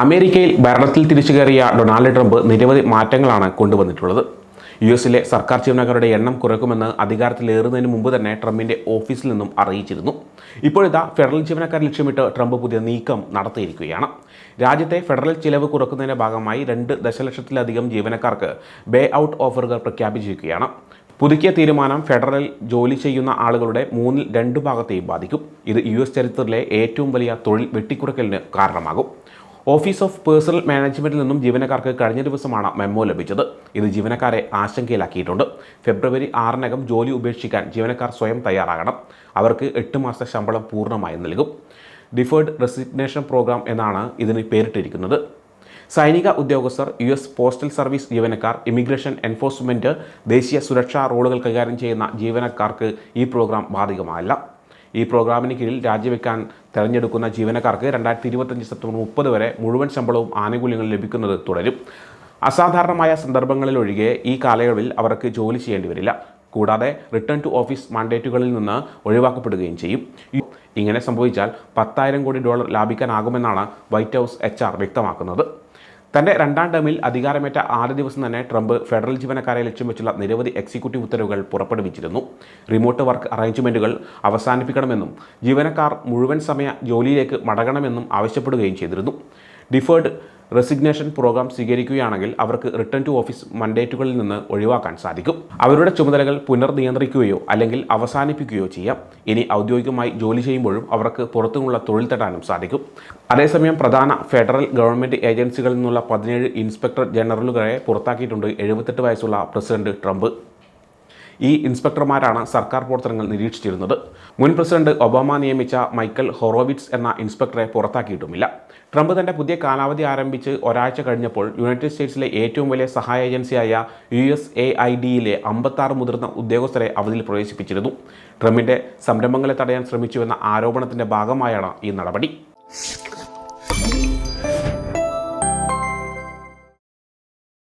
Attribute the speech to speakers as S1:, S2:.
S1: അമേരിക്കയിൽ ഭരണത്തിൽ തിരിച്ചുകയറിയ Donald Trump നിരവധി മാറ്റങ്ങളാണ് കൊണ്ടുവന്നിട്ടുള്ളത്. യുഎസിലെ സർക്കാർ ജീവനക്കാരുടെ എണ്ണം കുറയ്ക്കുമെന്ന് അധികാരത്തിലേറുന്നതിന് മുമ്പ് തന്നെ ട്രംപിന്റെ ഓഫീസിൽ നിന്നും അറിയിച്ചിരുന്നു. ഇപ്പോഴിതാ ഫെഡറൽ ജീവനക്കാരെ ലക്ഷ്യമിട്ട് ട്രംപ് പുതിയ നീക്കം നടത്തിയിരിക്കുകയാണ്. രാജ്യത്തെ ഫെഡറൽ ചിലവ് കുറക്കുന്നതിന്റെ ഭാഗമായി 2 ദശലക്ഷത്തിലധികം ജീവനക്കാർക്ക് ബേ ഔട്ട് ഓഫറുകൾ പ്രഖ്യാപിച്ചിരിക്കുകയാണ്. പുതുക്കിയ തീരുമാനം ഫെഡറൽ ജോലി ചെയ്യുന്ന ആളുകളുടെ 2 ഭാഗത്തെയും ബാധിക്കും. ഇത് യുഎസ് ചരിത്രത്തിലെ ഏറ്റവും വലിയ തൊഴിൽ വെട്ടിക്കുറയ്ക്കലിന് കാരണമാകും. ഓഫീസ് ഓഫ് പേഴ്സണൽ മാനേജ്മെന്റിൽ നിന്നും ജീവനക്കാർക്ക് കഴിഞ്ഞ ദിവസമാണ് മെമ്മോ ലഭിച്ചത്. ഇത് ജീവനക്കാരെ ആശങ്കയിലാക്കിയിട്ടുണ്ട്. ഫെബ്രുവരി 6-നകം ജോലി ഉപേക്ഷിക്കാൻ ജീവനക്കാർ സ്വയം തയ്യാറാകണം. അവർക്ക് 8 മാസത്തെ ശമ്പളം പൂർണ്ണമായും നൽകും. ഡിഫേർഡ് റെസിഗ്നേഷൻ പ്രോഗ്രാം എന്നാണ് ഇതിന് പേരിട്ടിരിക്കുന്നത്. സൈനിക ഉദ്യോഗസ്ഥർ, യുഎസ് പോസ്റ്റൽ സർവീസ് ജീവനക്കാർ, ഇമിഗ്രേഷൻ എൻഫോഴ്സ്മെന്റ്, ദേശീയ സുരക്ഷാ റോളുകൾ കൈകാര്യം ചെയ്യുന്ന ജീവനക്കാർക്ക് ഈ പ്രോഗ്രാം ബാധകമല്ല. ഈ പ്രോഗ്രാമിന് കീഴിൽ രാജിവെക്കാൻ തിരഞ്ഞെടുക്കുന്ന ജീവനക്കാർക്ക് 2025 സെപ്റ്റംബർ 30 വരെ മുഴുവൻ ശമ്പളവും ആനുകൂല്യങ്ങളും ലഭിക്കുന്നത് തുടരും. അസാധാരണമായ സന്ദർഭങ്ങളിലൊഴികെ ഈ കാലയളവിൽ അവർക്ക് ജോലി ചെയ്യേണ്ടി വരില്ല. കൂടാതെ റിട്ടേൺ ടു ഓഫീസ് മാൻഡേറ്റുകളിൽ നിന്ന് ഒഴിവാക്കപ്പെടുകയും ചെയ്യും. ഇങ്ങനെ സംഭവിച്ചാൽ $10,000 കോടി ലാഭിക്കാനാകുമെന്നാണ് വൈറ്റ് ഹൗസ് HR വ്യക്തമാക്കുന്നത്. തൻ്റെ 2ാം ടേമിൽ അധികാരമേറ്റ ആദ്യ ദിവസം തന്നെ ട്രംപ് ഫെഡറൽ ജീവനക്കാരെ ലക്ഷ്യം വെച്ചുള്ള നിരവധി എക്സിക്യൂട്ടീവ് ഉത്തരവുകൾ പുറപ്പെടുവിച്ചിരുന്നു. റിമോട്ട് വർക്ക് അറേഞ്ച്മെൻറ്റുകൾ അവസാനിപ്പിക്കണമെന്നും ജീവനക്കാർ മുഴുവൻ സമയ ജോലിയിലേക്ക് മടങ്ങണമെന്നും ആവശ്യപ്പെടുകയും ചെയ്തിരുന്നു. ഡിഫേർഡ് റെസിഗ്നേഷൻ പ്രോഗ്രാം സ്വീകരിക്കുകയാണെങ്കിൽ അവർക്ക് റിട്ടേൺ ടു ഓഫീസ് മൻഡേറ്റുകളിൽ നിന്ന് ഒഴിവാക്കാൻ സാധിക്കും. അവരുടെ ചുമതലകൾ പുനർനിയന്ത്രിക്കുകയോ അല്ലെങ്കിൽ അവസാനിപ്പിക്കുകയോ ചെയ്യാം. ഇനി ഔദ്യോഗികമായി ജോലി ചെയ്യുമ്പോഴും അവർക്ക് പുറത്തുനിന്നുള്ള തൊഴിൽ തേടാനും സാധിക്കും. അതേസമയം പ്രധാന ഫെഡറൽ ഗവൺമെൻറ് ഏജൻസികളിൽ നിന്നുള്ള 17 ഇൻസ്പെക്ടർ ജനറലുകളെ പുറത്താക്കിയിട്ടുണ്ട് 78 വയസ്സുള്ള പ്രസിഡന്റ് ട്രംപ്. ഈ ഇൻസ്പെക്ടർമാരാണ് സർക്കാർ പ്രവർത്തനങ്ങൾ നിരീക്ഷിച്ചിരുന്നത്. മുൻ പ്രസിഡന്റ് ഒബാമ നിയമിച്ച മൈക്കൽ ഹൊറോവിറ്റ്സ് എന്ന ഇൻസ്പെക്ടറെ പുറത്താക്കിയിട്ടുമില്ല. ട്രംപ് തൻ്റെ പുതിയ കാലാവധി ആരംഭിച്ച് ഒരാഴ്ച കഴിഞ്ഞപ്പോൾ യുണൈറ്റഡ് സ്റ്റേറ്റ്സിലെ ഏറ്റവും വലിയ സഹായ ഏജൻസിയായ USAIDയിലെ 56 മുതിർന്ന ഉദ്യോഗസ്ഥരെ അവധിയിൽ പ്രവേശിപ്പിച്ചിരുന്നു. ട്രംപിൻ്റെ സംരംഭങ്ങളെ തടയാൻ ശ്രമിച്ചുവെന്ന ആരോപണത്തിൻ്റെ ഭാഗമായാണ് ഈ നടപടി.